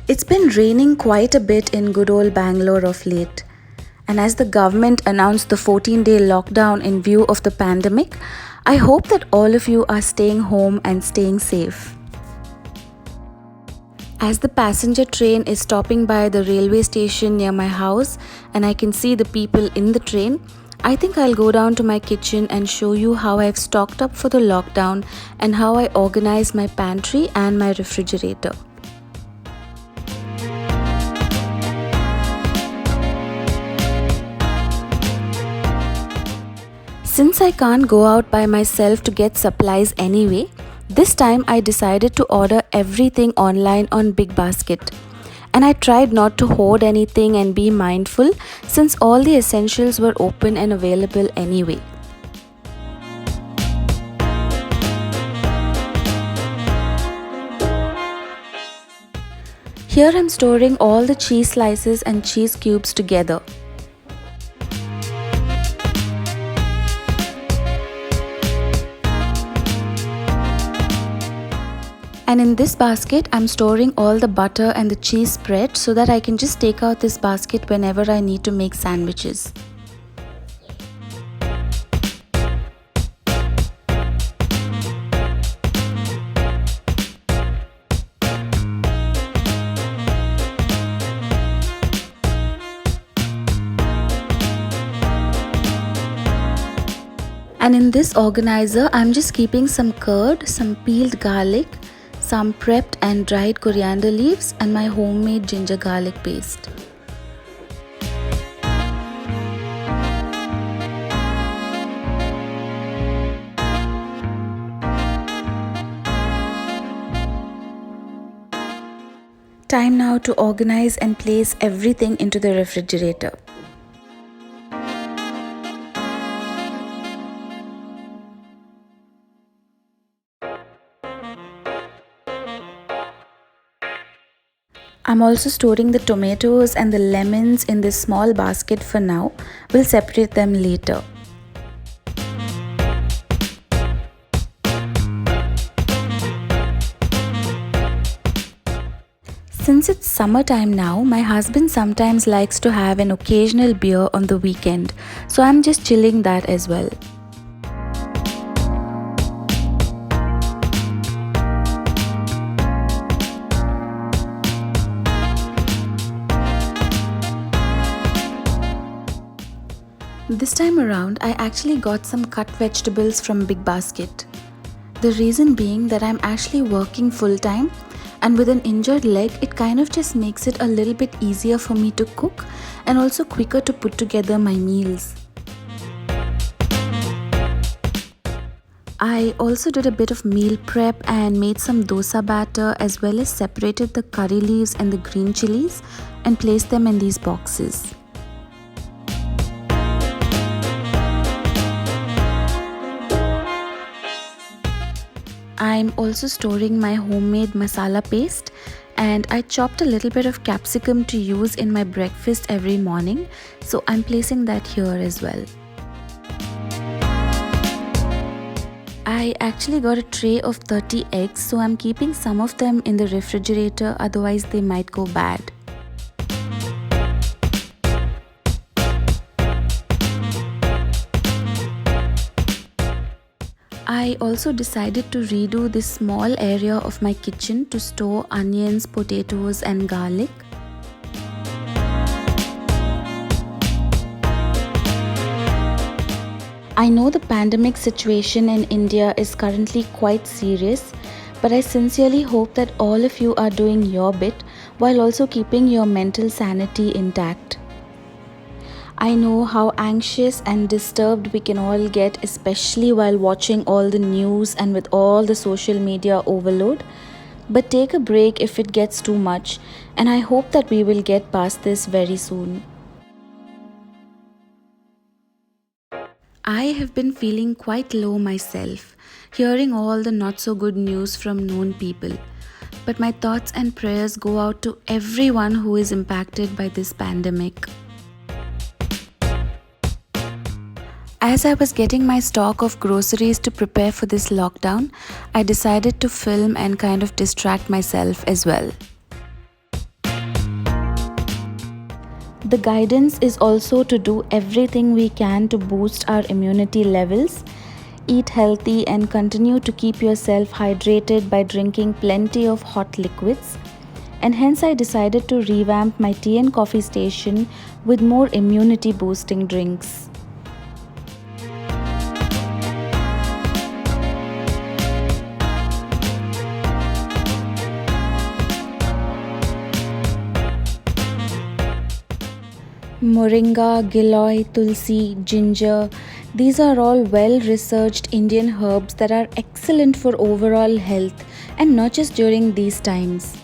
It's been raining quite a bit in good old Bangalore of late. And as the government announced the 14-day lockdown in view of the pandemic, I hope that all of you are staying home and staying safe. As the passenger train is stopping by the railway station near my house and I can see the people in the train, I think I'll go down to my kitchen and show you how I've stocked up for the lockdown and how I organize my pantry and my refrigerator. Since I can't go out by myself to get supplies anyway, this time I decided to order everything online on Big Basket. And I tried not to hoard anything and be mindful since all the essentials were open and available anyway. Here I'm storing all the cheese slices and cheese cubes together. And in this basket, I'm storing all the butter and the cheese spread so that I can just take out this basket whenever I need to make sandwiches. And in this organizer, I'm just keeping some curd, some peeled garlic, some prepped and dried coriander leaves and my homemade ginger garlic paste. Time now to organize and place everything into the refrigerator. I'm also storing the tomatoes and the lemons in this small basket for now. We'll separate them later. Since it's summertime now, my husband sometimes likes to have an occasional beer on the weekend, so I'm just chilling that as well. This time around, I actually got some cut vegetables from Big Basket. The reason being that I'm actually working full-time, and with an injured leg, it kind of just makes it a little bit easier for me to cook and also quicker to put together my meals. I also did a bit of meal prep and made some dosa batter as well as separated the curry leaves and the green chilies and placed them in these boxes. I'm also storing my homemade masala paste, and I chopped a little bit of capsicum to use in my breakfast every morning, so I'm placing that here as well. I actually got a tray of 30 eggs, so I'm keeping some of them in the refrigerator, otherwise they might go bad. I also decided to redo this small area of my kitchen to store onions, potatoes and garlic. I know the pandemic situation in India is currently quite serious, but I sincerely hope that all of you are doing your bit while also keeping your mental sanity intact. I know how anxious and disturbed we can all get, especially while watching all the news and with all the social media overload. But take a break if it gets too much, and I hope that we will get past this very soon. I have been feeling quite low myself, hearing all the not so good news from known people. But my thoughts and prayers go out to everyone who is impacted by this pandemic. As I was getting my stock of groceries to prepare for this lockdown, I decided to film and kind of distract myself as well. The guidance is also to do everything we can to boost our immunity levels, eat healthy, and continue to keep yourself hydrated by drinking plenty of hot liquids. And hence, I decided to revamp my tea and coffee station with more immunity boosting drinks. Moringa, giloy, tulsi, ginger, these are all well researched Indian herbs that are excellent for overall health and not just during these times.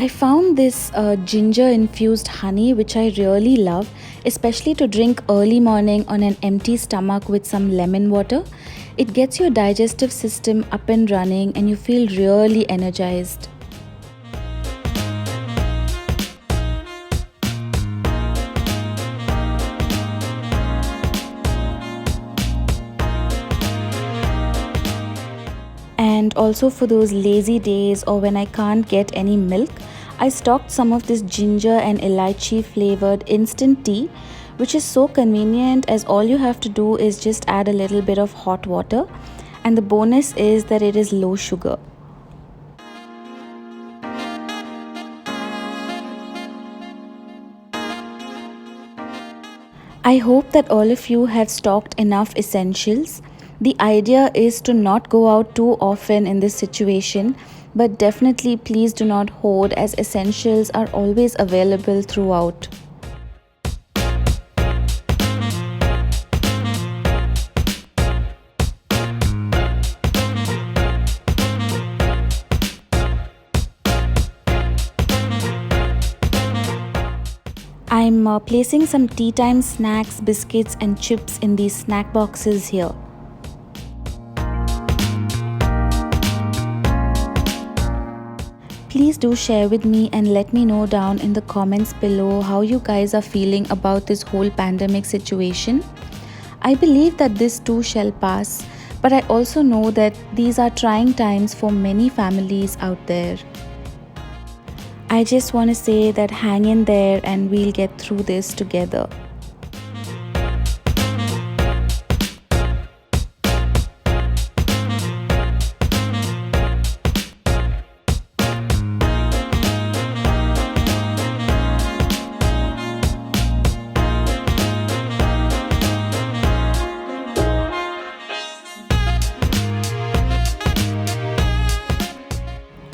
I found this ginger infused honey which I really love, especially to drink early morning on an empty stomach with some lemon water. It gets your digestive system up and running and you feel really energized. And also for those lazy days or when I can't get any milk, I stocked some of this ginger and elaichi flavored instant tea, which is so convenient as all you have to do is just add a little bit of hot water, and the bonus is that it is low sugar. I hope that all of you have stocked enough essentials. The idea is to not go out too often in this situation, but definitely please do not hoard as essentials are always available throughout. I'm placing some tea time snacks, biscuits and chips in these snack boxes here. Please do share with me and let me know down in the comments below how you guys are feeling about this whole pandemic situation. I believe that this too shall pass, but I also know that these are trying times for many families out there. I just want to say that hang in there and we'll get through this together.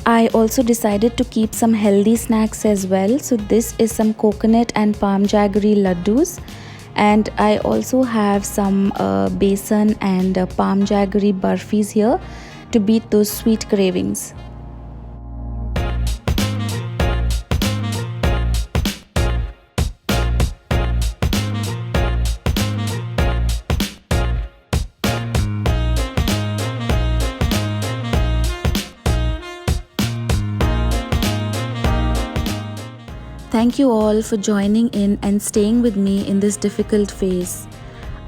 I also decided to keep some healthy snacks as well. So this is some coconut and palm jaggery laddus, and I also have some besan and palm jaggery barfis here to beat those sweet cravings. Thank you all for joining in and staying with me in this difficult phase.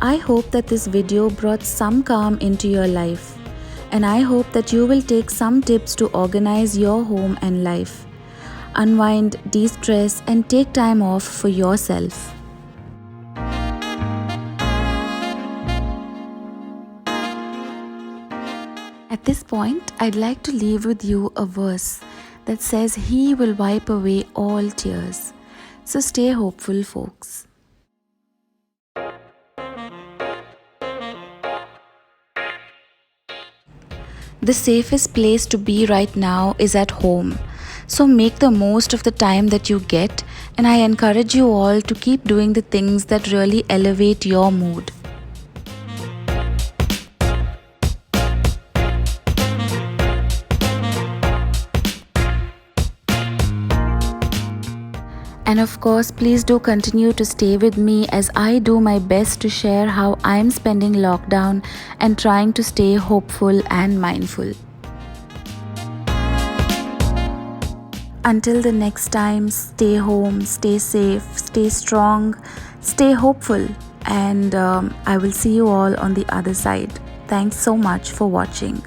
I hope that this video brought some calm into your life, and I hope that you will take some tips to organize your home and life. Unwind, de-stress and take time off for yourself. At this point, I'd like to leave with you a verse that says He will wipe away all tears. So stay hopeful, folks. The safest place to be right now is at home. So make the most of the time that you get, and I encourage you all to keep doing the things that really elevate your mood. And of course, please do continue to stay with me as I do my best to share how I'm spending lockdown and trying to stay hopeful and mindful. Until the next time, stay home, stay safe, stay strong, stay hopeful, and I will see you all on the other side. Thanks so much for watching.